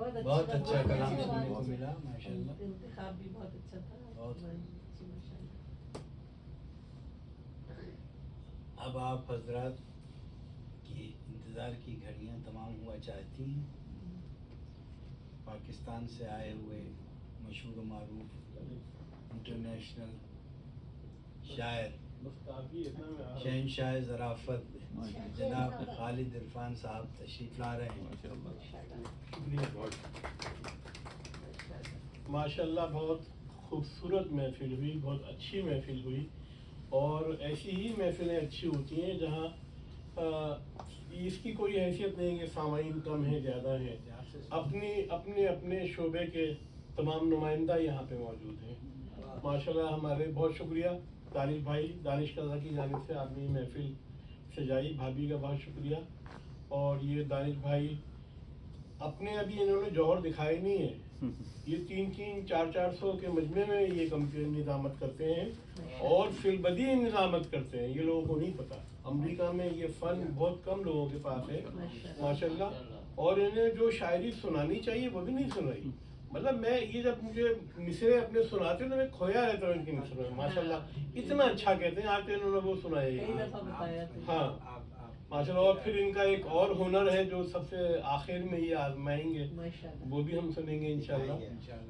بہت اچھا کلام سننے کو ملا ماشاءاللہ. انتخاب بھی بہت اچھا تھا. اب آپ حضرات کی انتظار کی گھڑیاں تمام ہوا چاہتی ہیں. پاکستان سے آئے ہوئے مشہور و معروف انٹرنیشنل شاعر شہنشاہ ظرافت جناب خالد عرفان صاحب تشریف لا رہے ہیں. ماشاءاللہ بہت خوبصورت محفل ہوئی, بہت اچھی محفل ہوئی, اور ایسی ہی محفلیں اچھی ہوتی ہیں جہاں اس کی کوئی حیثیت نہیں کہ سامعین کم ہیں زیادہ ہیں. اپنے شعبے کے تمام نمائندہ یہاں پہ موجود ہیں. ماشاءاللہ ہمارے بہت شکریہ دانش بھائی, دانش قضا کی جانب سے آپ نے یہ محفل سجائی, بھابھی کا بہت شکریہ. اور یہ دانش بھائی اپنے ابھی انہوں نے جوہر دکھائے نہیں ہے, یہ 300-400 کے مجمع میں یہ نظامت کرتے ہیں اور فی البدیع نظامت کرتے ہیں. یہ لوگوں کو نہیں پتا, امریکہ میں یہ فن بہت کم لوگوں کے پاس ہے ماشاءاللہ. اور انہیں جو شاعری سنانی چاہیے وہ بھی نہیں سنائی. مطلب میں یہ جب مجھے مصرے اپنے سناتے تو میں کھویا رہتا ہوں ان کی مصرے میں. ماشاءاللہ اتنا اچھا کہتے ہیں, آج کے انہوں نے وہ سنایا. ہاں ماشاءاللہ. اور پھر ان کا ایک اور ہنر ہے جو سب سے آخر میں یہ آزمائیں گے, وہ بھی ہم سنیں گے انشاءاللہ.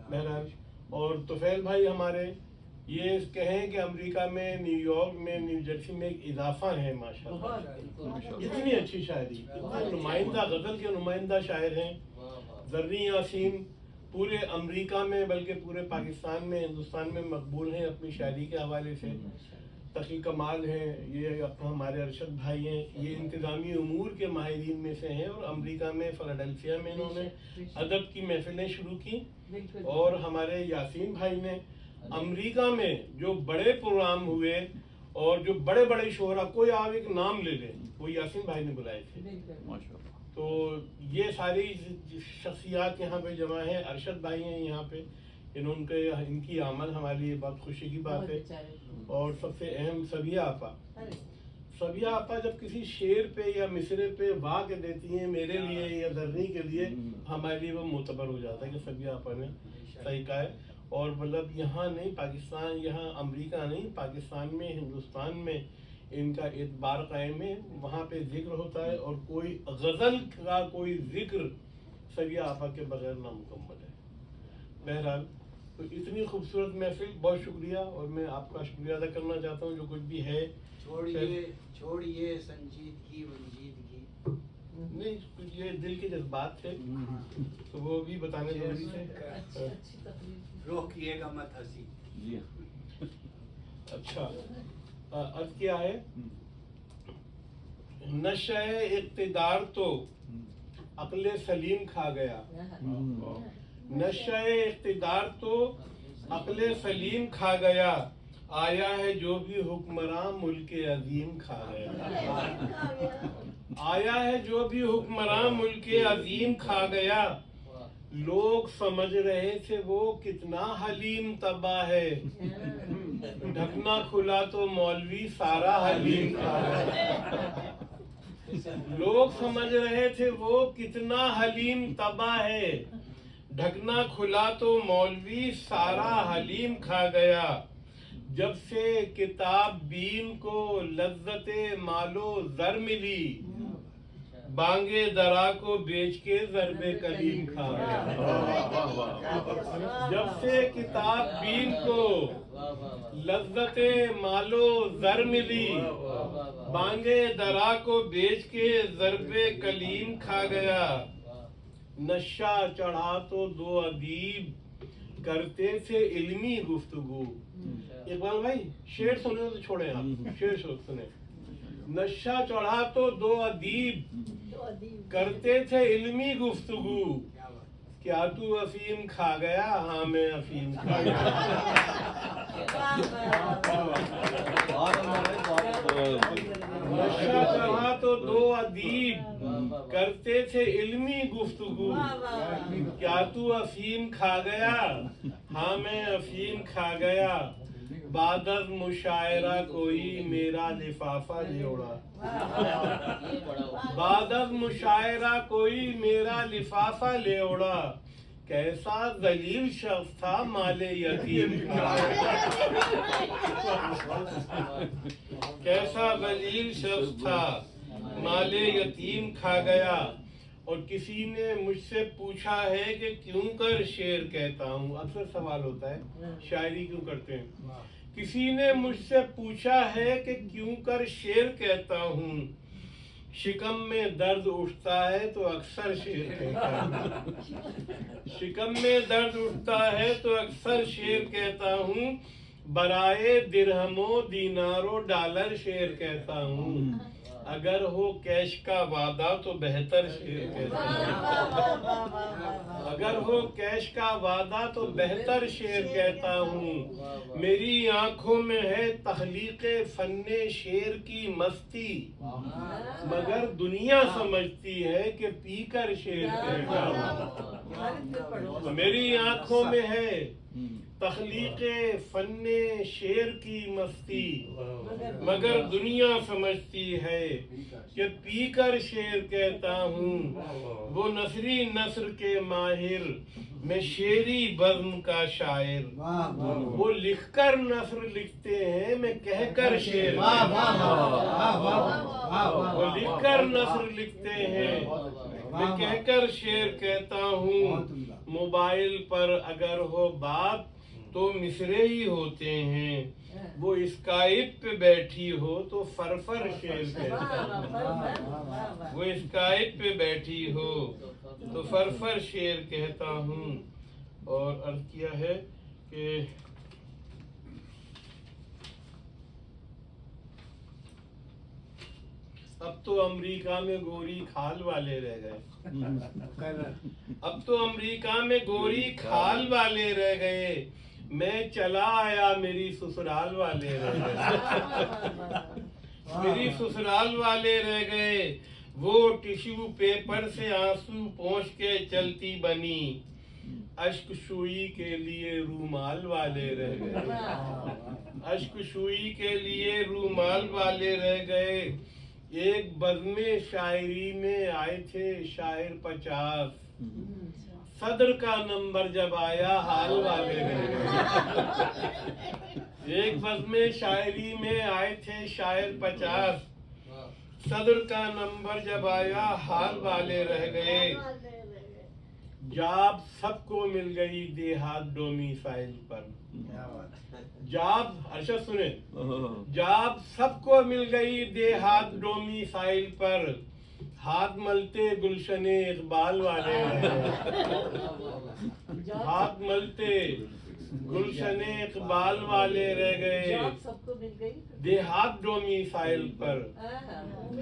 بہرحال اور طفیل بھائی ہمارے یہ کہیں کہ امریکہ میں, نیو یارک میں, نیو جرسی میں ایک اضافہ ہے ماشاءاللہ. اتنی اچھی شاعری, نمائندہ غزل کے نمائندہ شاعر ہیں. زرین یاسین پورے امریکہ میں بلکہ پورے پاکستان میں, ہندوستان میں مقبول ہیں اپنی شاعری کے حوالے سے. تقی کمال ہیں, یہ ہمارے ارشد بھائی ہیں, یہ انتظامی امور کے ماہرین میں سے ہیں, اور امریکہ میں فلاڈیلفیا میں انہوں نے ادب کی محفلیں شروع کی. اور ہمارے یاسین بھائی نے امریکہ میں جو بڑے پروگرام ہوئے اور جو بڑے بڑے شعرا, کوئی آپ ایک نام لے لیں, وہ یاسین بھائی نے بلائے تھے. تو یہ ساری شخصیات یہاں پہ جمع ہیں. ارشد بھائی ہیں یہاں پہ, ان کی آمد ہمارے لیے بہت خوشی کی بات ہے. اور سب سے اہم سبیہ آپا جب کسی شعر پہ یا مصرے پہ واہ کے دیتی ہیں میرے لیے یا درنی کے لیے, ہمارے لیے وہ معتبر ہو جاتا ہے کہ سبیہ آپا نے صحیح کہا ہے. اور مطلب یہاں نہیں پاکستان, یہاں امریکہ نہیں, پاکستان میں, ہندوستان میں ان کا اعتبار قائم ہے. وہاں پہ ذکر ہوتا ہے, اور کوئی غزل کا کوئی ذکر سبیہ آپا کے بغیر نامکمل ہے. بہرحال تو اتنی خوبصورت محفل, بہت شکریہ. اور میں آپ کا شکریہ ادا کرنا چاہتا ہوں جو کچھ بھی ہے. چھوڑیے سنجیدگی ونجیدگی, نہیں یہ دل کے جذبات تھے تو وہ بھی بتانے ضروری تھے. روکیے گا مت ہنسی. اچھا عرض کیا ہے, نشہ اقتدار تو عقل سلیم کھا گیا. نشہ اقتدار تو عقل سلیم کھا گیا, آیا ہے جو بھی حکمراں ملک عظیم کھا گیا. آیا ہے جو بھی حکمراں ملک عظیم کھا گیا. لوگ سمجھ رہے تھے وہ کتنا حلیم تباہ ہے, ڈھکنا کھلا تو مولوی سارا حلیم کھا گیا. لوگ سمجھ رہے تھے وہ کتنا حلیم تباہ ہے, ڈھکنا کھلا تو مولوی سارا حلیم کھا گیا. جب سے کتاب بین کو لذت مال و زر ملی, بانگے درا کو بیچ کے ضرب کلیم کھا گیا. جب سے کتاب بین کو لذت مال و زر ملی, بانگے درا کو بیچ کے ضرب کلیم کھا گیا. نشہ چڑھا تو دو ادیب کرتے تھے علمی گفتگو. اقبال بھائی شعر سنے تو چھوڑیں, آپ شعر سنیں. نشہ چڑھا تو دو ادیب کرتے تھے علمی گفتگو, کیا تو افیم کھا گیا, ہاں میں افیم کھا گیا. نشہ چڑھا تو دو ادیب کرتے تھے علمی گفتگو, کیا تو افیم کھا گیا, ہاں میں افیم کھا گیا. بعد از مشاعرہ کوئی میرا لفافہ لے اڑا، بعد از مشاعرہ کوئی میرا لفافہ لے اڑا، کیسا ذلیل شخص تھا مال یتیم کھایا، کیسا ذلیل شخص تھا مال یتیم کھا گیا۔ اور کسی نے مجھ سے پوچھا ہے کہ کیوں کر شعر کہتا ہوں، اکثر سوال ہوتا ہے شاعری کیوں کرتے ہیں۔ کسی نے مجھ سے پوچھا ہے کہ کیوں کر شعر کہتا ہوں، شکم میں درد اٹھتا ہے تو اکثر شعر کہتا ہوں، شکم میں درد اٹھتا ہے تو اکثر شعر کہتا ہوں، برائے درہم و دینار و ڈالر شعر کہتا ہوں، اگر ہو کیش کا وعدہ تو بہتر شعر کہتا ہوں، اگر ہو کیش کا وعدہ تو بہتر شعر کہتا ہوں، میری آنکھوں میں ہے تخلیق فن شعر کی مستی، مگر دنیا سمجھتی ہے کہ پی کر شعر کہتا ہوں، میری آنکھوں میں ہے تخلیق فن شعر کی مستی، مگر دنیا سمجھتی ہے کہ پی کر شعر کہتا ہوں، وہ نثری نثر کے ماہر میں شعری بزم کا شاعر، وہ لکھ کر نثر لکھتے ہیں میں کہہ کر شعر، وہ لکھ کر نثر لکھتے ہیں میں کہہ کر شعر کہتا ہوں، موبائل پر اگر ہو بات تو مصرے ہی ہوتے ہیں، وہ اسکائپ پہ بیٹھی ہو تو فرفر شعر کہتا ہوں، وہ اسکائپ پہ بیٹھی ہو تو فرفر شعر کہتا ہوں۔ اور عرض کیا ہے کہ اب تو امریکہ میں گوری کھال والے رہ گئے، اب تو امریکہ میں گوری کھال والے رہ گئے، میں چلا آیا میری سسرال والے رہ گئے، میری سسرال والے رہ گئے، وہ ٹیشو پیپر سے آنسو پوچھ کے چلتی بنی، اشک شوئی کے لیے رومال والے رہ گئے، اشک شوئی کے لیے رومال والے رہ گئے، ایک بزم شاعری میں آئے تھے شاعر 50، صدر کا نمبر جب آیا حال والے رہ گئے، ایک بزم شاعری میں آئے تھے شاعر 50، صدر کا نمبر جب آیا حال والے رہ گئے، جاب سب کو مل گئی دیہات ڈومیسائل پر، جاب ارشد سنیں، جاب سب کو مل گئی دیہات ڈومیسائل پر، ہاتھ ملتے گلشن اقبال والے رہ گئے، ہاتھ ملتے گلشن اقبال والے رہ گئے، دیہات ڈومیسائل پر،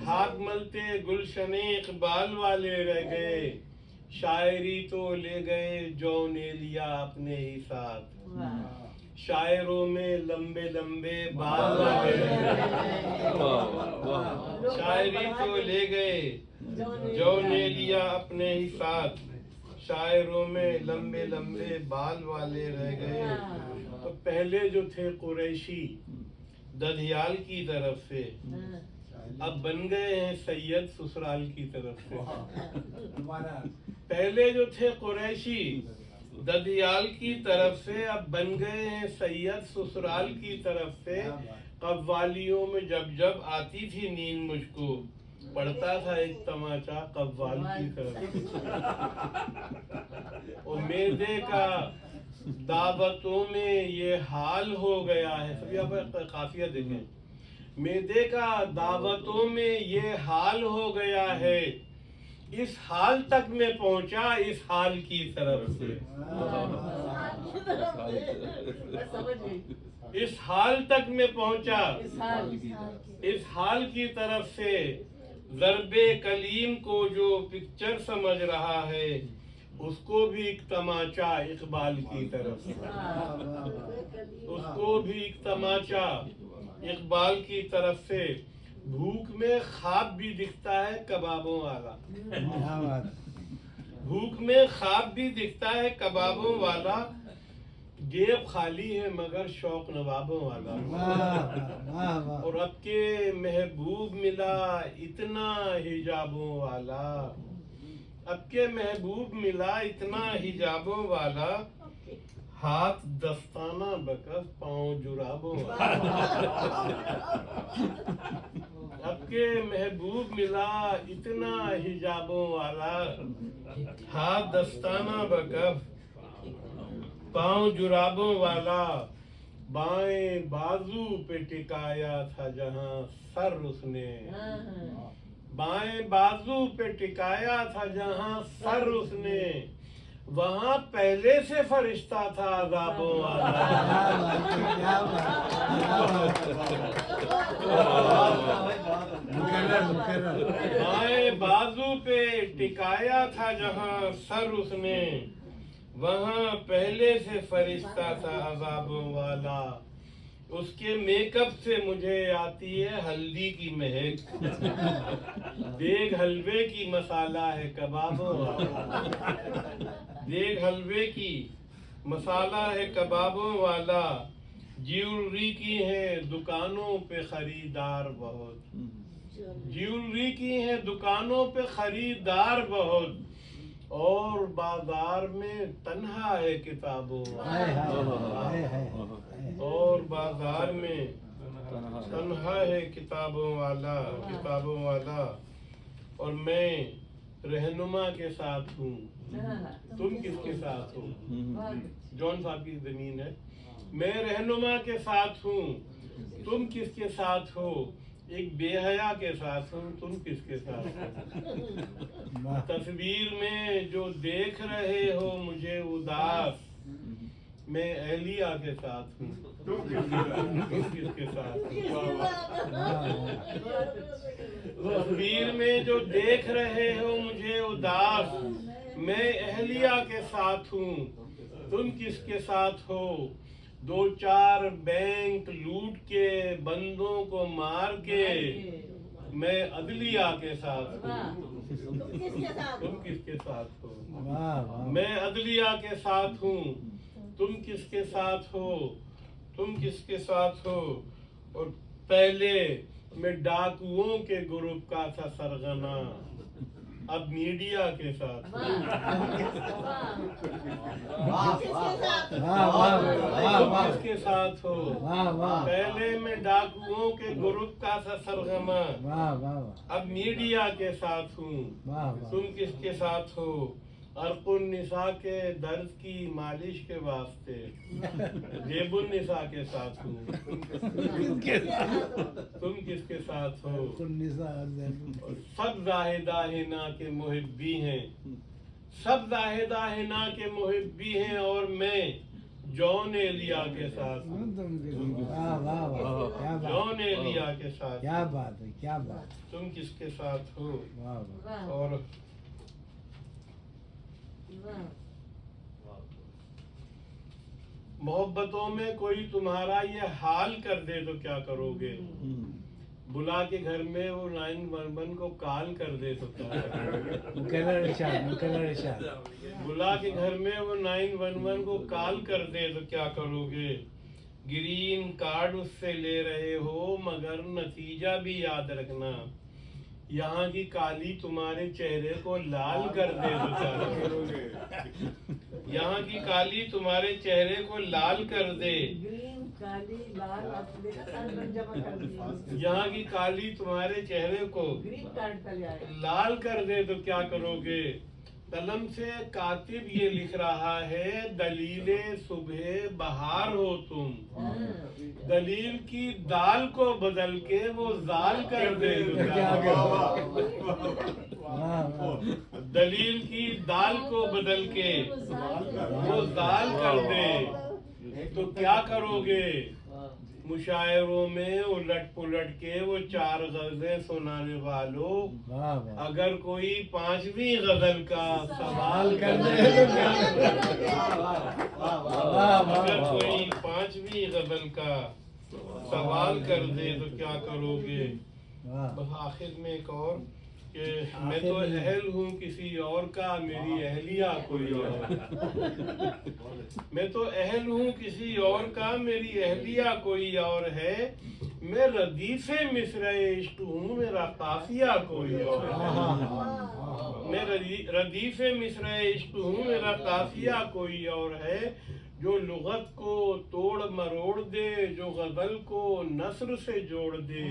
ہاتھ ملتے گلشن اقبال والے رہ گئے، شاعری تو لے گئے جو نے لیا اپنے ہی ساتھ، شاعروں میں لمبے لمبے بال والے رہ گئے، شاعری تو لے گئے جو نے لیا اپنے ہی ساتھ، شاعروں میں لمبے لمبے بال والے رہ گئے۔ تو پہلے جو تھے قریشی ددھیال کی طرف سے، اب بن گئے ہیں سید سسرال کی طرف سے، پہلے جو تھے قریشی ددھیال کی طرف سے، اب بن گئے ہیں سید سسرال کی طرف سے، قوالیوں میں جب جب آتی تھی نیند مجھ کو، پڑتا تھا ایک تماچا قوال کی طرف، اور میدے کا دعوتوں میں یہ حال ہو گیا ہے، سب یہاں پر قافیہ دیکھیں، میدے کا دعوتوں میں یہ حال ہو گیا ہے، اس حال تک میں پہنچا اس حال کی طرف سے، اس حال تک میں پہنچا اس حال کی طرف سے، ضرب کلیم کو جو پکچر سمجھ رہا ہے اس کو بھی ایک تماچا اقبال کی طرف سے، اس کو بھی ایک تماچا اقبال کی طرف سے، بھوک میں خواب بھی دکھتا ہے کبابوں والا، بھوک میں خواب بھی دکھتا ہے کبابوں والا، जेब खाली है मगर शौक नवाबों वाला। और अब के महबूब मिला इतना हिजाबों वाला, अब के महबूब मिला इतना हिजाबों वाला, हाथ दस्ताना बकस पाँव जुराबों वाला। अब के महबूब मिला इतना हिजाबों वाला, हाथ दस्ताना बकस पाँव जुराबों वाला, बाएं बाजू पे टिकाया था जहां सर उसने, बाएं बाजू पे टिकाया था जहां सर उसने, वहां पहले से फरिश्ता था अज़ाबों वाला। बाएं बाजू पे टिकाया था जहां सर उसने, वहाँ पहले से फरिश्ता था अज़ाबों वाला। उसके मेकअप से मुझे आती है हल्दी की महक, देग हलवे की मसाला है कबाबों वाला, देग हलवे की मसाला है कबाबों वाला, ज्वेलरी की है दुकानों पे खरीदार बहुत, ज्वेलरी की है दुकानों पे खरीदार बहुत, और बाजार में तन्हा है किताबों वाला, और बाजार में तन्हा है किताबों वाला, किताबों वाला। और मैं रहनुमा के साथ हूँ, तुम किसके साथ हो? जॉन साहब की जमीन है। मैं रहनुमा के साथ हूँ, तुम किसके साथ हो? एक बेहया के साथ हूँ, तुम किसके साथ हो? तस्वीर में जो देख रहे हो मुझे उदास, मैं एलिया के साथ हूँ, तुम किसके साथ हो? तस्वीर में जो देख रहे हो मुझे उदास, मैं एलिया के साथ हूँ, तुम किसके साथ हो? दो चार बैंक लूट के बंदों को मार के मैं अदलिया के साथ हूँ, तुम किसके साथ हो? मैं अदलिया के साथ हूँ, तुम किसके साथ हो? तुम किसके साथ हो? और पहले मैं डाकुओं के ग्रुप का था सरगना, अब मीडिया के साथ किसके साथ हो? पहले मैं डाकुओं के ग्रुप का था सरगना, अब मीडिया के साथ हूँ, तुम किसके साथ हो? अर्कुन निसा के दर्द की मालिश के वास्ते जेबुन निसा के साथ हूँ, तुम किसके साथ हो? सब जाहिदा हिना के मुहिब्बी हैं, सब जाहिदा हिना के मुहिब्बी हैं, और मैं जॉन एलिया के साथ हूँ, जॉन एलिया के साथ। क्या बात है, क्या बात। तुम किसके साथ हो? वाह और मोहब्बतों में कोई तुम्हारा ये हाल कर दे तो क्या करोगे? बुला के घर में वो 911 को कॉल कर दे तो क्या करोगे? मुकर्रर इरशाद। बुला के घर में वो 911 को कॉल कर दे तो क्या करोगे? ग्रीन कार्ड उससे ले रहे हो मगर नतीजा भी याद रखना, यहाँ की काली तुम्हारे चेहरे को लाल कर दे तो क्या करोगे? यहाँ की काली तुम्हारे चेहरे को लाल कर दे, काली लाल यहाँ की काली तुम्हारे चेहरे को ग्रीन कार्ड का लिया है। लाल कर दे तो क्या करोगे? कलम से कातिब ये लिख रहा है, दलीले सुबह बहार हो तुम, दलील की दाल को बदल के वो जाल कर दे तो क्या करोगे? दलील की दाल को बदल के वो जाल कर दे तो क्या करोगे? मुशायरों में उलट पुलट के वो 4 गज़लें सुनाने वालों, अगर कोई 5वीं गजल का सवाल कर दे तो क्या करोगे? अगर कोई 5वीं गजल का सवाल कर दे तो क्या करोगे? बस आखिर में एक और کہ میں تو اہل ہوں کسی اور کا، میری اہلیہ کوئی اور، میں تو اہل ہوں کسی اور کا، میری اہلیہ کوئی اور ہے، میں ردیف مصرع عشق ہوں، میرا قافیہ کوئی اور ہے، میں ردیف مصرع عشق ہوں، میرا قافیہ کوئی اور ہے، جو لغت کو توڑ مروڑ دے، جو غزل کو نثر سے جوڑ دے۔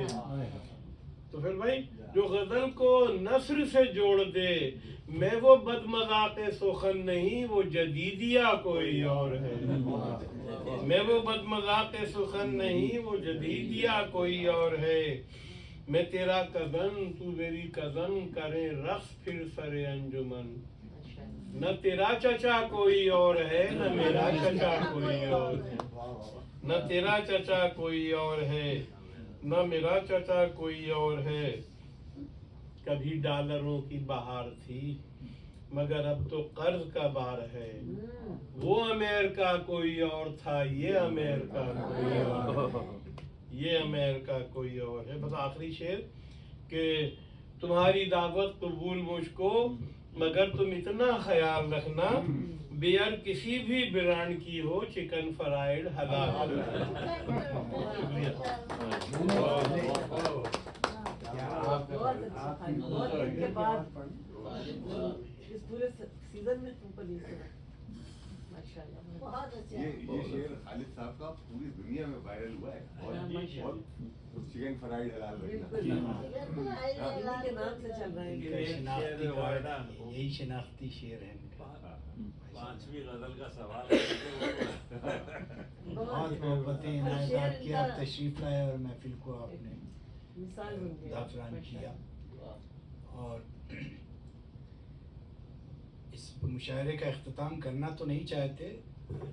تو پھر بھائی جو غزل کو نثر سے جوڑ دے، میں وہ بد مذاق سخن نہیں، وہ جدیدیہ کوئی اور ہے، میں وہ بد مذاق سخن نہیں، وہ جدیدیہ کوئی اور ہے، میں تیرا کزن تو میری کزن، کریں رقص پھر سر انجمن، نہ تیرا چچا کوئی اور ہے، نہ میرا چچا کوئی اور ہے، نہ تیرا چچا کوئی اور ہے، نہ میرا چچا کوئی اور ہے، کبھی ڈالروں کی بہار تھی مگر اب تو قرض کا بار ہے، وہ امریکہ کوئی اور تھا، یہ امریکہ کوئی اور، یہ امریکہ کوئی اور ہے۔ بس آخری شعر کہ تمہاری دعوت قبول مجھ کو، مگر تم اتنا خیال رکھنا، بیئر کسی بھی برانڈ کی ہو، چکن فرائیڈ حلال۔ شکریہ۔ بہت دن کے بعد اس پورے سیزن میں تم کو نہیں سنا، ماشاءاللہ بہت اچھا۔ یہ شعر خالد صاحب کا پوری دنیا میں وائرل ہوا ہے، بہت چکن فرائیڈ حلال رکھنا کے نام سے چل رہا ہے، یہی شناختی شعر ہے۔ پانچویں غزل کا سوال ہے، بہت محبتیں عنایت آپ کی، آپ تشریف لائے اور محفل کو آپ نے مثال بن گئی، زعفران کیا، اور اس مشاعرے کا اختتام کرنا تو نہیں چاہتے،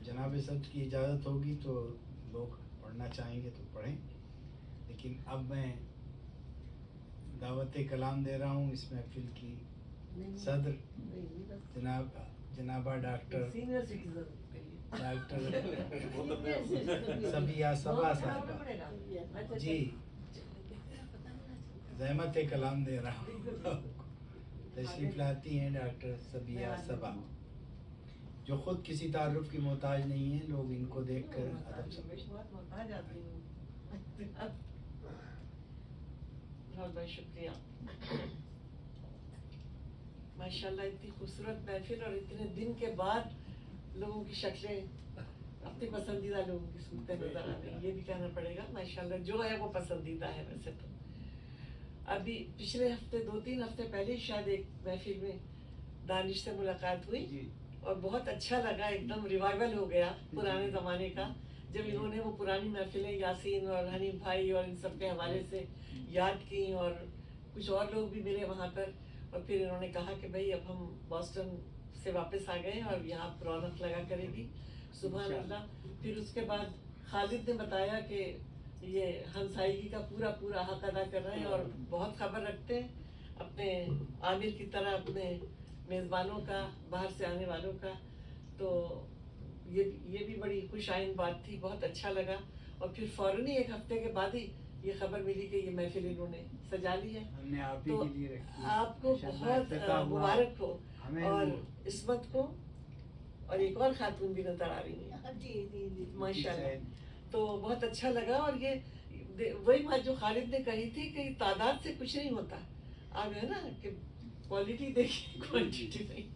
جناب صدر کی اجازت ہوگی تو لوگ پڑھنا چاہیں گے تو پڑھیں، لیکن اب میں دعوت کلام دے رہا ہوں اس محفل کی صدر جنابہ ڈاکٹر سینئر سٹیزن ڈاکٹر صبیہ صبا صاحبہ، جی زحمت کلام دے رہا ہوں، تشریف لاتی ہیں ڈاکٹر صبیہ صبا، جو خود کسی تعارف کی محتاج نہیں ہیں، لوگ ان کو دیکھ کر ادب سمجھتے ہیں۔ بہت محتاج آتی ہوں۔ بہت بہت شکریہ، ماشاءاللہ اتنی خوبصورت محفل اور اتنے دن کے بعد لوگوں کی شکلیں اپنی پسندیدہ لوگوں کی صورتیں نظر آ رہی ہیں، یہ بھی کہنا پڑے گا ماشاءاللہ جو ہے وہ پسندیدہ ہے۔ ویسے تو ابھی پچھلے ہفتے 2-3 ہفتے پہلے ہی شاید ایک محفل میں دانش سے ملاقات ہوئی اور بہت اچھا لگا، ایک دم ریوائول ہو گیا پرانے زمانے کا، جب انہوں نے وہ پرانی محفلیں یاسین اور حنیف بھائی اور ان سب کے حوالے سے یاد کی، اور کچھ اور لوگ بھی ملے وہاں پر، اور پھر انہوں نے کہا کہ بھائی اب ہم بوسٹن سے واپس آ گئے اور یہاں رونق لگا کرے گی، سبحان اللہ۔ پھر اس کے بعد خالد نے بتایا کہ یہ ہمسائیگی کا پورا حق ادا کر رہے ہیں اور بہت خبر رکھتے ہیں اپنے عامر کی طرح اپنے میزبانوں کا، باہر سے آنے والوں کا، تو یہ بھی بڑی خوش آئند بات تھی، بہت اچھا لگا۔ اور پھر فوراً ہی 1 ہفتے کے بعد ہی یہ خبر ملی کہ یہ محفل انہوں نے سجا لی ہے، ہم نے آپ ہی تو کے لیے رکھی ہے، آپ کو بہت مبارک ہو، اور عصمت کو، اور ایک اور خاتون بھی نظر آ رہی ہیں ماشاء اللہ، تو بہت اچھا لگا۔ اور یہ وہی بات جو خالد نے کہی تھی کہ تعداد سے کچھ نہیں ہوتا، اب ہے نا کہ کوالٹی دیکھیں کوانٹٹی نہیں،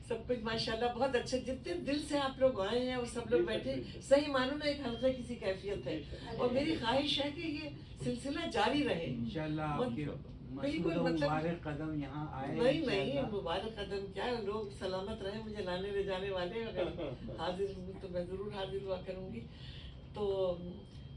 سب کچھ ماشاءاللہ بہت اچھا، جتنے دل سے آپ لوگ آئے ہیں اور سب لوگ بیٹھے، صحیح معنوں میں ایک حلقے کی سی کیفیت ہے، اور میری خواہش ہے کہ یہ سلسلہ جاری رہے انشاءاللہ آپ کے بالکل، مبارک قدم یہاں آئے، نہیں مبارک قدم کیا ہے، لوگ سلامت رہیں، مجھے لانے لے جانے والے، اگر حاضر ہوں تو میں ضرور حاضر ہوا کروں گی۔ تو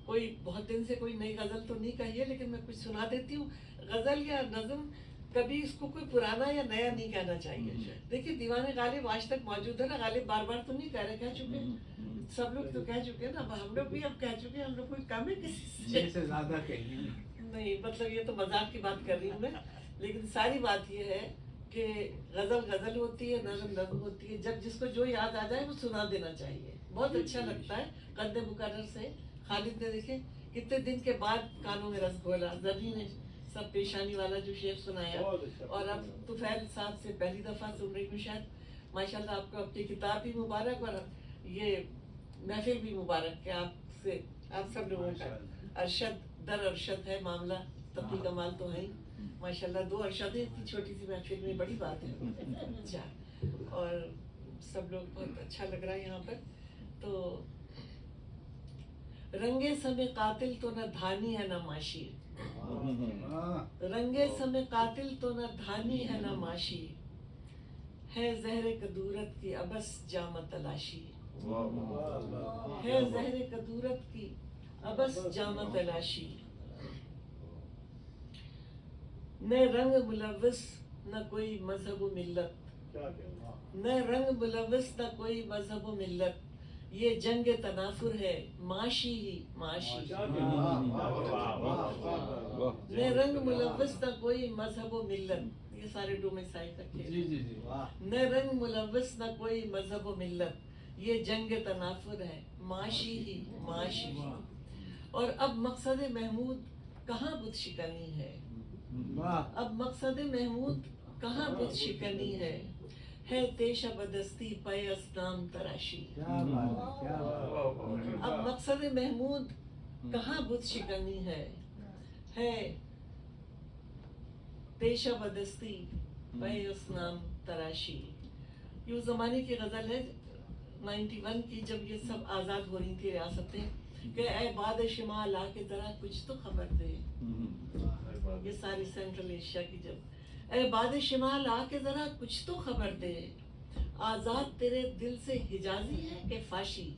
کوئی بہت دن سے کوئی نئی غزل تو نہیں کہی ہے، لیکن میں کچھ سنا دیتی ہوں۔ غزل یا نظم کبھی اس کو کوئی پرانا یا نیا نہیں کہنا چاہیے۔ دیکھیے دیوان غالب آج تک موجود ہے نا، غالب بار بار تو نہیں کہہ رہے، کہہ چکے ہیں سب لوگ، تو کہہ چکے ہیں نا، ہم لوگ بھی اب کہہ چکے ہیں، ہم لوگ کوئی کم ہے کسی سے زیادہ کہیں نہیں، مطلب یہ تو مذاق کی بات کر رہی ہوں میں، لیکن ساری بات یہ ہے کہ غزل غزل ہوتی ہے، نظم نظم ہوتی ہے، جب جس کو جو یاد آ جائے وہ سنا دینا چاہیے، بہت اچھا لگتا ہے۔ قد مقرر سے خالد نے دیکھے کتنے دن کے بعد کانوں میں رس گھولا، زبی نے सब पेशानी वाला जो शेर सुनाया, बहुत अच्छा। और अब तुफैल साहब से पहली दफ़ा सुन रही हूँ शायद। माशाल्लाह, आपको अपनी किताब भी मुबारक और ये महफिल भी मुबारक कि आपसे आप सब लोगों का अरशद दर अरशद है मामला, तब भी कमाल तो है ही। माशाल्लाह, 2 अरशदें इतनी छोटी सी महफिल में बड़ी बात है। अच्छा, और सब लोग बहुत अच्छा लग रहा है यहाँ पर। तो रंगे समय कातिल तो न धानी है न माशी, रंगे समय कातिल तो न धानी है न माशी, है जहरे कदूरत की अबस जाम तलाशी, है जहरे कदूरत की अबस जाम तलाशी, न रंग मुलव्वस न कोई मजहब व मिल्लत, न रंग मुलव्वस न कोई मजहब व मिल्लत, ये जंग तनाफुर है माशी ही माशी, न रंग मुलव्वस न कोई मजहब व मिल्लत, ये सारे डोमेसाइल का खेल। न रंग मुलव्वस न कोई मजहब व मिल्लत, ये जंग तनाफुर है माशी ही माशी। और अब मकसद महमूद कहाँ बुत शिकनी है, अब मकसद महमूद कहाँ बुत शिकनी है तेशा बदस्ती पे असनाम तराशी। अब मकसद महमूद कहाँ बुत शिकनी है तेशा बदस्ती पे असनाम तराशी। ये उस जमाने की गजल है 91 की, जब ये सब आजाद हो रही थी रियासतें, कि ऐ बाद शिमाल आके जरा कुछ तो खबर दे। ये सारी सेंट्रल एशिया की, जब ऐ बाद शिमाल आके जरा कुछ तो खबर दे, आजाद तेरे दिल से हिजाजी है कि फाशी,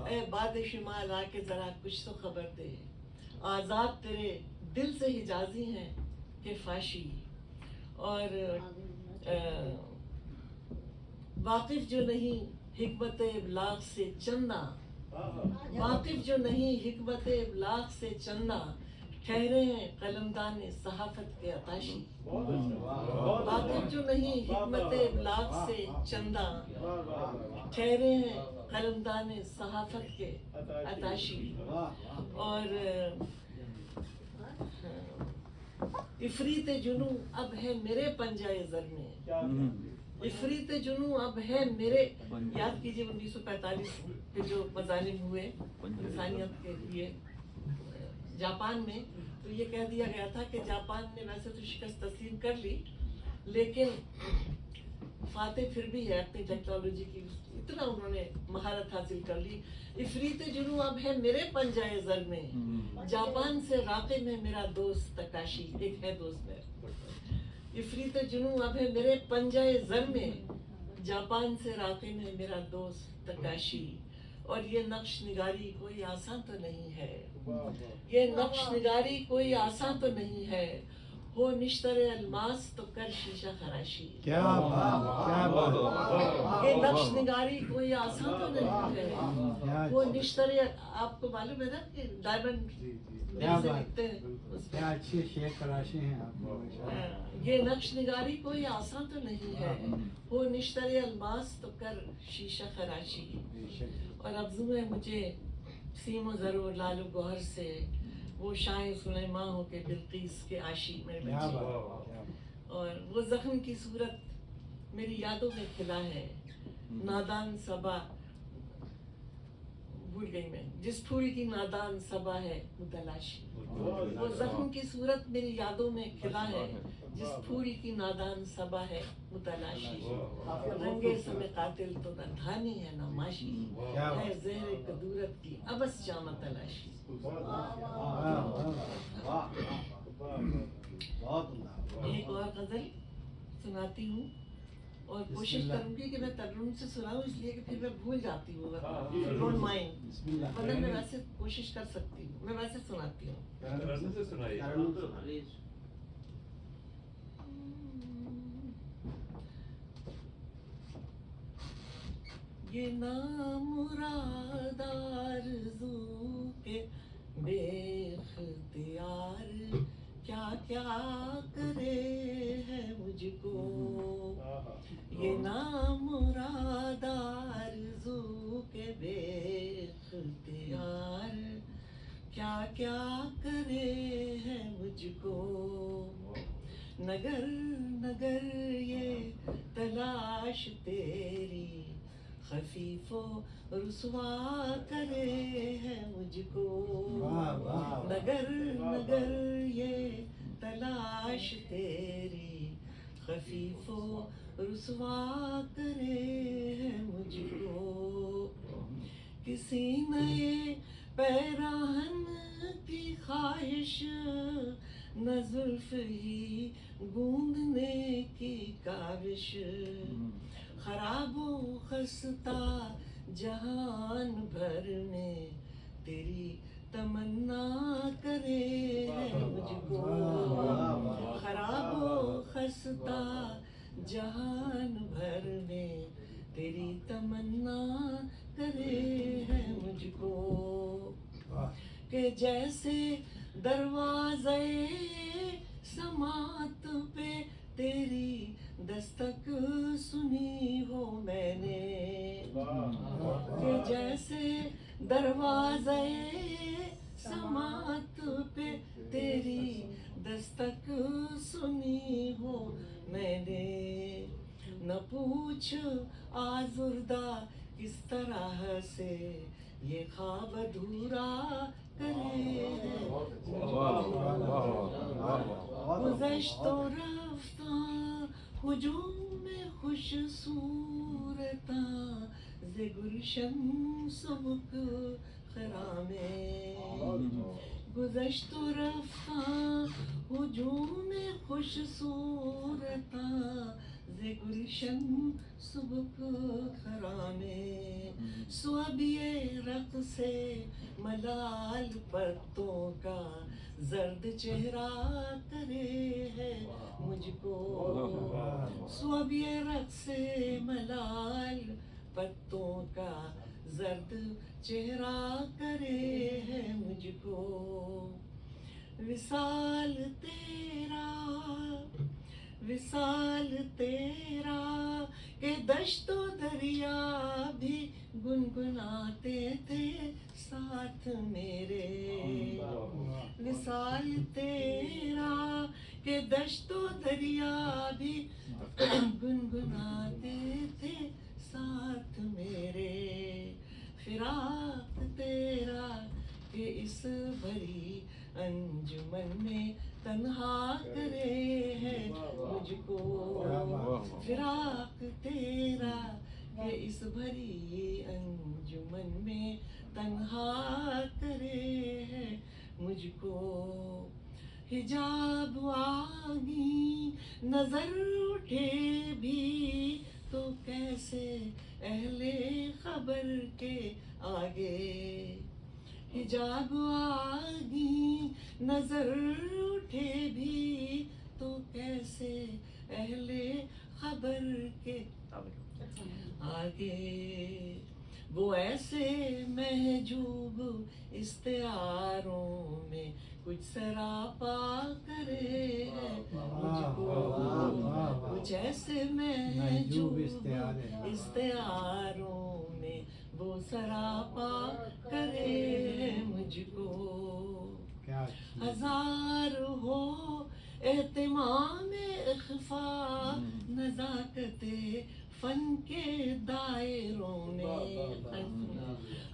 ऐ बाद शिमाल आके जरा कुछ तो खबर दे, आजाद तेरे दिल से हिजाजी है कि फाशी। और वाकिफ जो नहीं हिकमत इबलाग से चंदा, वाकिफ जो नहीं हिकमत इबलाग से चंदा, ठहरे हैं कलमदान सहाफत के अताशी। वाकिफ जो नहीं हिकमत इबलाग से चंदा, ठहरे हैं कलमदान सहाफत के अताशी। और इफरीत जुनू अब है मेरे पंजाए ज़र में, इफरीत जुनू अब है मेरे। याद कीजिए 1945 के जो मज़ालिम हुए इंसानियत के लिए जापान में, तो ये कह दिया गया था कि जापान ने वैसे तो शिकस्त तस्लीम कर ली, लेकिन फातेह फिर भी है अपनी टेक्नोलॉजी की, इतना उन्होंने महारत हासिल कर ली। इफरीत जुनू अब है मेरे पंजाए ज़र में, जापान से राक़िब है मेरा दोस्त तकाशी। एक है दोस्त मेरा, इफरीत जुनू अब है मेरे पंजाए ज़र में, जापान से राक़िब है मेरा दोस्त तकाशी। और ये नक्श निगारी कोई आसान तो नहीं है, ये नक्श निगारी कोई आसान तो नहीं है, हो निश्तरे अलमास तो कर शीशा खराशी। क्या बात, क्या बात। ये नक्श निगारी कोई आसान तो नहीं है, वो निश्तरे, आपको मालूम है ना कि डायमंड दिल से लिखते हैं उसमें। क्या अच्छे शेर तराशे हैं आप। ये नक्श निगारी कोई आसान तो नहीं है, वो निश्तरे अलमास तो कर शीशा खराशी। और अब्ज़ू है मुझे सीमो ज़रूर लालू गौहर से, वो शाह सुलेमा हो के बिल्कीस के आशी मेरे क्या बच्चे। बात, क्या बात। और वो जख्म की सूरत मेरी यादों में खिला है, नादान सबा भूल गई मैं, जिस फूल की नादान सबा है मुतलाशी। वो जख्म की सूरत मेरी यादों में खिला है, जिस फूल की नादान सबा है मुतलाशी। रंगे समय कातिल तो न धानी है न माशी, है ज़हरे कदूरत की अबस जाम तलाशी। एक और गजल सुनाती हूँ, और कोशिश करूंगी कि मैं तर्जुम से सुनाऊं, इसलिए कि फिर मैं भूल जाती हूँ। डोंट माइंड, वरना मैं वैसे कोशिश कर सकती हूँ, मैं वैसे सुनाती हूँ। तरन्नुम से सुनाइए। ये नामुराद आरज़ू के बेख्तियार क्या क्या करे है मुझको, ये नामुराद आरज़ू के बेख्तियार क्या क्या करे है मुझको। नगर नगर ये तलाश तेरी खफीफो रुसवा करे है मुझको वाह, वाह। नगर नगर ये तलाश तेरी खफीफो रुसवा करे है मुझको किसी नए पैराहन की ख्वाहिश न जुल्फ ही गूंदने की काविश खराबो खस्ता जहान भर में तेरी तमन्ना करे है मुझको खराबो खस्ता जहान भर में तेरी तमन्ना करे है मुझको कि जैसे दरवाज़े समात पे तेरी दस्तक सुनी हो मैंने कि जैसे दरवाज़े समात पे तेरी दस्तक सुनी हो मैंने न पूछ आजुर्दा किस तरह से ये ख्वाब अधूरा करे गुज़श्तो रफ्ता हुजूम में खुश सूरता ज़े गुलशन सबक खरामे गुज़श्तो रफ्ता हुजूम में खुश सूरता ज़े गुलशन सबक खरामे स्वाबिये रक़ से मलाल पत्तों का जर्द चेहरा करे है मुझको स्वाबिये रक़ से मलाल पत्तों का जर्द चेहरा करे है मुझको विसाल तेरा के दश्तो दरिया भी गुनगुनाते थे साथ मेरे विसाल तेरा के दश्तो दरिया भी गुनगुनाते थे साथ मेरे फिराक तेरा के इस भरी अंजुमन में तन्हा करे है मुझको फिराक तेरा के इस भरी अंजुमन में तन्हा करे है मुझको हिजाब आगी नजर उठे भी तो कैसे अहले खबर के आगे हिजाब आगी नजर उठे भी तो कैसे अहले खबर के आगे वो ऐसे महजूब इस्तियारों में कुछ सरापा करे है मुझको कुछ ऐसे महजूब इस्तियारों में वो सरापा करे है मुझको हजार हो एहतिमाम इख्फा नज़ाकते फन के दायरों में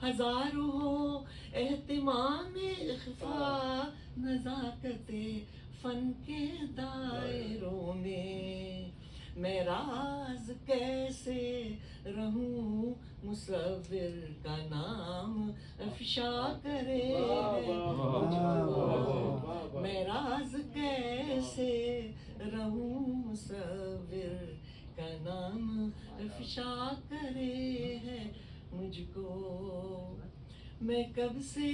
हजार हो एहतिमाम इख्फा नज़ाकते फन के दायरों में मैं राज कैसे रहूं मुसव्विर का नाम अफशा करे मुझको मैं राज कैसे रहूं मुसव्विर का नाम अफशा करे है मुझको मैं कब से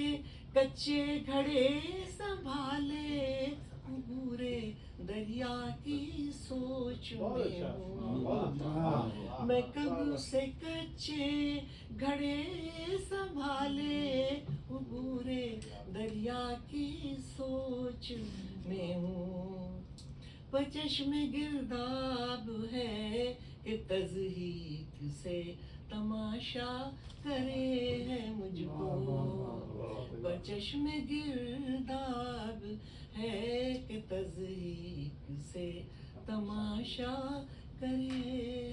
कच्चे घड़े संभाले पूरे दरिया की सोच में हूँ मैं कब से कच्चे घड़े संभाले पूरे दरिया की सोच में हूँ पर चश्मे गिरदाब है कि तज़हीक से तमाशा करे है मुझको, बचश्म गिरदाब है कि तज़हीक से तमाशा करे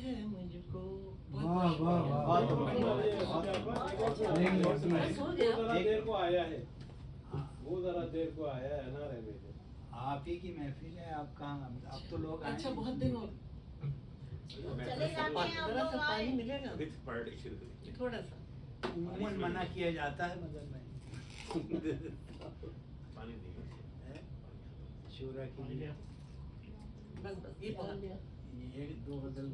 है मुझको। वाह वाह वाह हो गया। वो जरा देर को आया है, वो जरा देर को आया है ना रहने दे। आप ही की महफिल है, आप कहाँ, अब तो लोग आए अच्छा हैं। बहुत दिन हो चले जाते हैं हम जरा सा लोग पानी आए। मिलेगा थोड़ा सा। उम्मन मना किया जाता है मगर मैं है? शूरा के लिए बस बस ये बहुत ये 2 गजल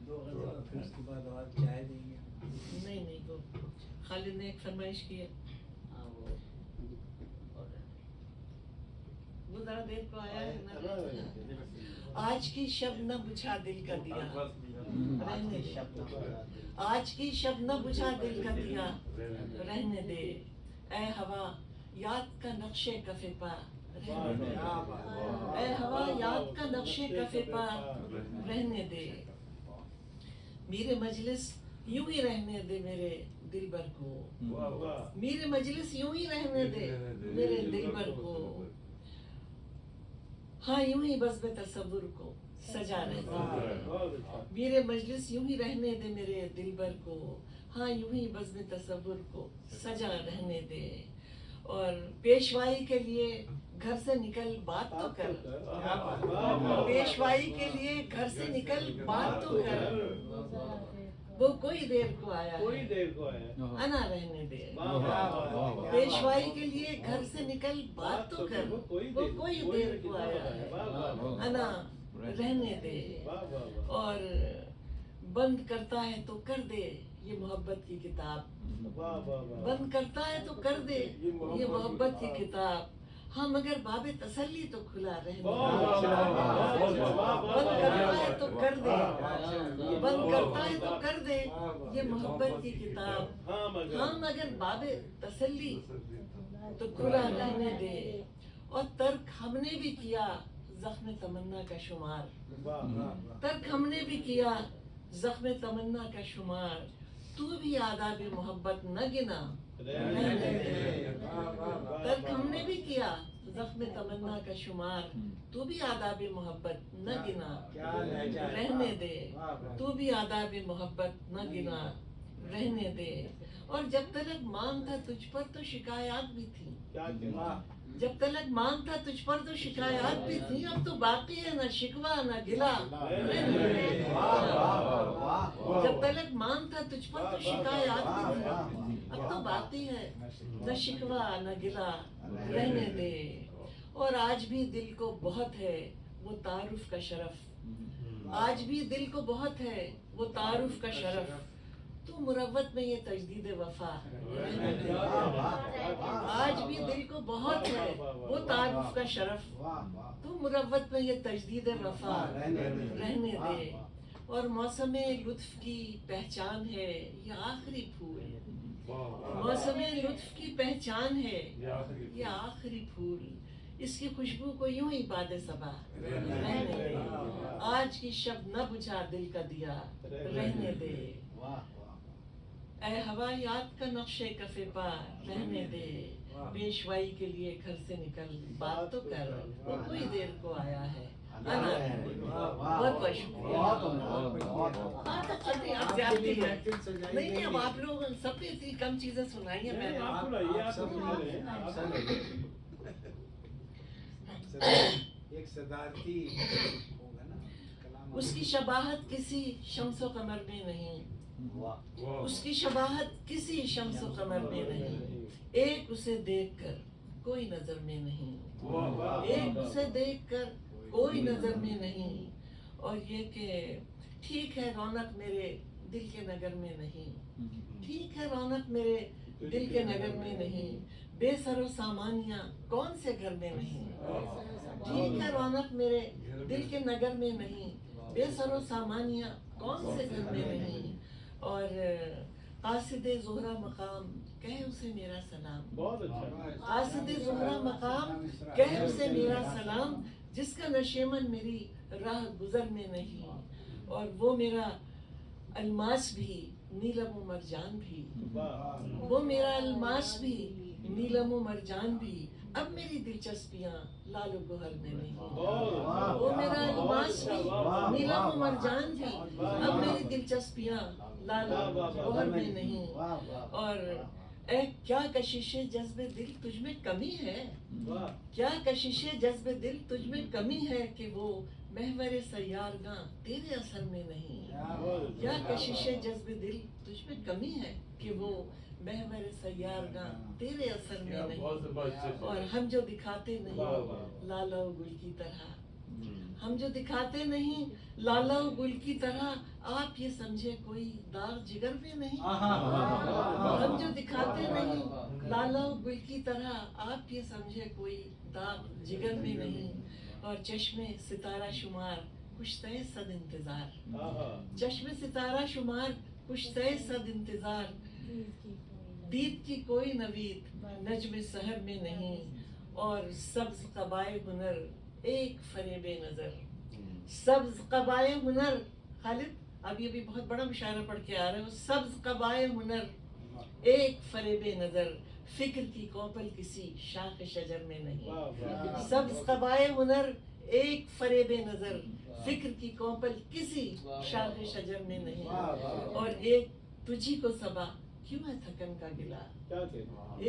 दो गजल फिर उसके बाद और चाय देंगे। नहीं नहीं वो खालिद ने एक फरमाइश की है, वो जरा देर को आया है ना। आज की शब न बुझा दिल का दिया, रहने दे। आज की शब न बुझा दिल का दिया, रहने दे। ऐ हवा याद का नक्शे कफे पा, रहने दे। ऐ हवा याद का नक्शे कफे पा, रहने दे। मेरे मजलिस यूं ही रहने दे मेरे दिलबर को, मेरे मजलिस यूं ही रहने दे मेरे दिलबर को। हाँ यूं ही बज़्म तसव्वुर को सजा रहने दे, मेरे मजलिस यूं ही रहने दे मेरे दिलबर को। हाँ यूं ही बज़्म तसव्वुर को सजा रहने दे। और पेशवाई के लिए घर से निकल बात तो कर, पेशवाई के लिए घर से निकल बात तो कर। वो कोई देर को आया कोई है, देर को आया। अना रहने दे। वाह, वाह, वाह, वाह। पेशवाई के लिए घर से निकल बात तो कर, वो कोई वो कोई देर को आया है, वाह, वाह, वाह। अना रहने दे। वाह, वाह, वाह। और बंद करता है तो कर दे ये मोहब्बत की किताब, वाह, वाह, वाह। बंद करता है तो कर दे ये मोहब्बत की किताब। हाँ मगर बाबे तसल्ली तो खुला रहने दे। वाह, वाह, वाह, वाह, वाह, बंद करता है तो कर दे, बंद वाह, करता है तो कर दे ये मोहब्बत की किताब। हाँ मगर हाँ मगर बाबे तसल्ली तो खुला रहने दे। और तर्क हमने भी किया जख्म तमन्ना का शुमार, वाह, वाह, तर्क हमने भी किया जख्म तमन्ना का शुमार। तू भी आदाब मोहब्बत न गिना, रहने दे। तर्क हमने भी किया जख्म तमन्ना का शुमार, तू भी आदाब मोहब्बत न गिना, क्या लहजा है। रहने दे। वाह, वाह। तू भी आदाब मोहब्बत न गिना, रहने दे। और जब तलक मान था तुझ पर तो शिकायत भी थी, क्या कहना। जब तलक मान था तुझ पर तो शिकायत भी थी। अब तो बाकी है न शिकवा न गिला, रहने दे। जब तलक मान था तुझ पर तो शिकायत भी थी, अब तो बाकी है न शिकवा न गिला, रहने दे। और आज भी दिल को बहुत है वो तारुफ का शरफ, आज भी दिल को बहुत है वो तारुफ का शरफ। तू मुरव्वत में ये तजदीद वफा, रहने दे। आज भी दिल को बहुत है वो तारुफ का शरफ, तू मुरव्वत में ये तजदीद वफा, रहने दे। और मौसम लुत्फ की पहचान है ये आखिरी फूल, मौसम लुत्फ की पहचान है ये आखिरी फूल। इसकी खुशबू को यूं ही बादे सबा, रहने दे। आज की शब न बुझा दिल का दिया, रहने दे। ऐ हवा याद का नक्शे कफे पा, रहने दे। पेशवाई के लिए घर से निकल बात तो कर, वो कोई देर को आया है, अना रहने दे। बहुत बहुत शुक्रिया। हाँ तो चलिए आप जाती हैं। नहीं नहीं अब आप लोग सबने इतनी कम चीजें सुनाई हैं। नहीं, मैं आप सुनाइए, आप सुनाइए, आप सुनाइए। एक सदारती होगा ना कलाम। उसकी शबाहत किसी शम्सो कमर में नहीं, उसकी शबाहत किसी शम्सो कमर में नहीं। एक उसे देखकर कोई नजर में नहीं, एक उसे देखकर कोई नजर में नहीं। और ये कि ठीक है रौनक मेरे दिल के नगर में नहीं, ठीक है रौनक मेरे दिल के नगर में नहीं। बेसरो सामानिया कौन से घर में नहीं, ठीक है रौनक मेरे दिल के नगर में नहीं। बेसरो सामानिया कौन से घर में नहीं। और कासिदे ज़ोहरा मकाम कहे उसे मेरा सलाम, बहुत अच्छा। कासिदे ज़ोहरा मकाम कहे उसे मेरा सलाम। जिसका नशेमन मेरी राह गुजर में नहीं, और वो मेरा अलमास भी नीलम व मरजान भी, वो मेरा अलमास भी नीलम व मरजान भी, अब मेरी दिलचस्पियाँ लाल गोहर में नहीं। वो मेरा अलमास भी नीलम व मरजान भी, अब मेरी दिलचस्पियाँ लाल गोहर में नहीं। और ए क्या कशिशे जज्बे दिल तुझ में कमी है, क्या कशिशे जज्बे दिल तुझ में कमी है कि वो महवर सयारगां तेरे असर में नहीं। क्या कशिशे जज्बे दिल तुझ में कमी है कि वो महवर सयारगां तेरे असर में नहीं। और हम जो दिखाते नहीं लाला व गुल की तरह, हम जो दिखाते नहीं लाला व गुल की तरह, आप ये समझे कोई दाग जिगर में नहीं। हम जो दिखाते नहीं लाला व गुल की तरह, आप ये समझे कोई दाग जिगर में नहीं। और चश्मे सितारा शुमार कुश्ते सद इंतजार, चश्मे सितारा शुमार कुश्ते सद इंतजार, दीद की कोई नवीद नज्म सहर में नहीं। और सब्ज कबाए हुनर एक फरेबे नजर, सब्ज कबाए हुनर, खालिद अब ये भी बहुत बड़ा मुशायरा पढ़ के आ रहे हो। सब्ज कबाए हुनर एक फरेबे नजर, फिक्र की कोपल किसी शाख शजर में नहीं। सब्ज कबाए हुनर एक फरेबे नजर, फिक्र की कोपल किसी शाख शजर में नहीं। और एक तुझी को सबा क्यों है थकन का गिला,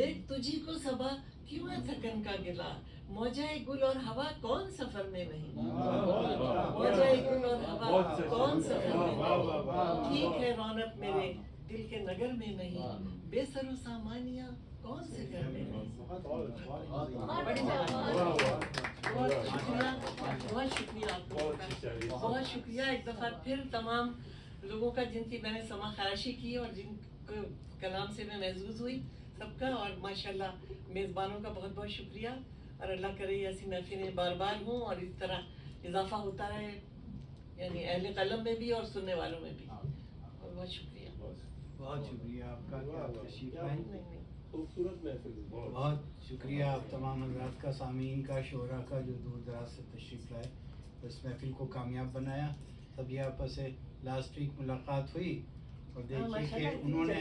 एक तुझी को सबा क्यों है थकन का गिला, मौजाए गुल और हवा कौन सफर में नहीं। मौजाए गुल और हवा कौन सफर में नहीं। ठीक है रौनक मेरे दिल के नगर में नहीं, बेसरो सामानिया कौन से घर में नहीं। बहुत शुक्रिया आप लोगों का, बहुत शुक्रिया एक दफ़ा फिर तमाम लोगों का जिनकी मैंने समा खराशी की और जिनको कलाम से मैं महसूस हुई, सबका। और माशाल्लाह मेज़बानों का बहुत बहुत शुक्रिया। और अल्लाह करे ऐसी महफिलें बार बार हों और इस तरह इजाफा होता रहे, यानी अहले कलम में भी और सुनने वालों में भी। और बहुत शुक्रिया, बहुत शुक्रिया आपका कि आप तशरीफ लाए। खूबसूरत महफिल, बहुत शुक्रिया आप तमाम हज़रात का, सामीन का, शोरा का जो दूर दराज से तशरीफ़ लाए, तो इस महफिल को कामयाब बनाया। तभी आपस से लास्ट वीक मुलाकात हुई और देखिए कि उन्होंने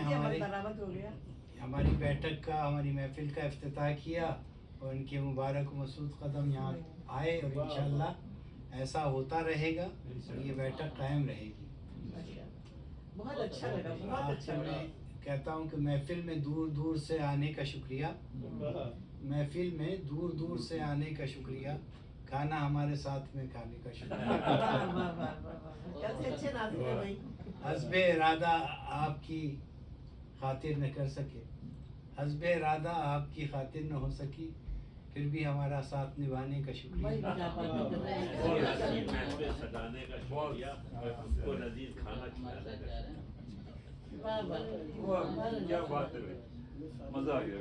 हमारी बैठक का, हमारी महफिल का इफ्तिताह किया और इनके मुबारक मसूद कदम यहाँ आए और इंशाअल्लाह ऐसा होता रहेगा, ये बैठक कायम रहेगी। बहुत अच्छा लगा, बहुत अच्छा मैं लगा। कहता हूँ कि महफिल में दूर दूर से आने का शुक्रिया, महफिल में दूर दूर से आने का शुक्रिया, खाना हमारे साथ में खाने का शुक्रिया। कैसे अच्छे नाज़िर हैं भाई। हस्बे इरादा आपकी खातिर न कर सके, हस्बे इरादा आपकी खातिर न हो सकी, फिर भी हमारा साथ निभाने का शुक्रिया। सजाने का शुक्रिया, आपको लजीज खाना खिलाने का शुक्रिया। क्या बात है, मजा आ गया।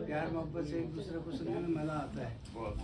प्यार मोहब्बत से एक दूसरे को सुनने में मज़ा आता है। बहुत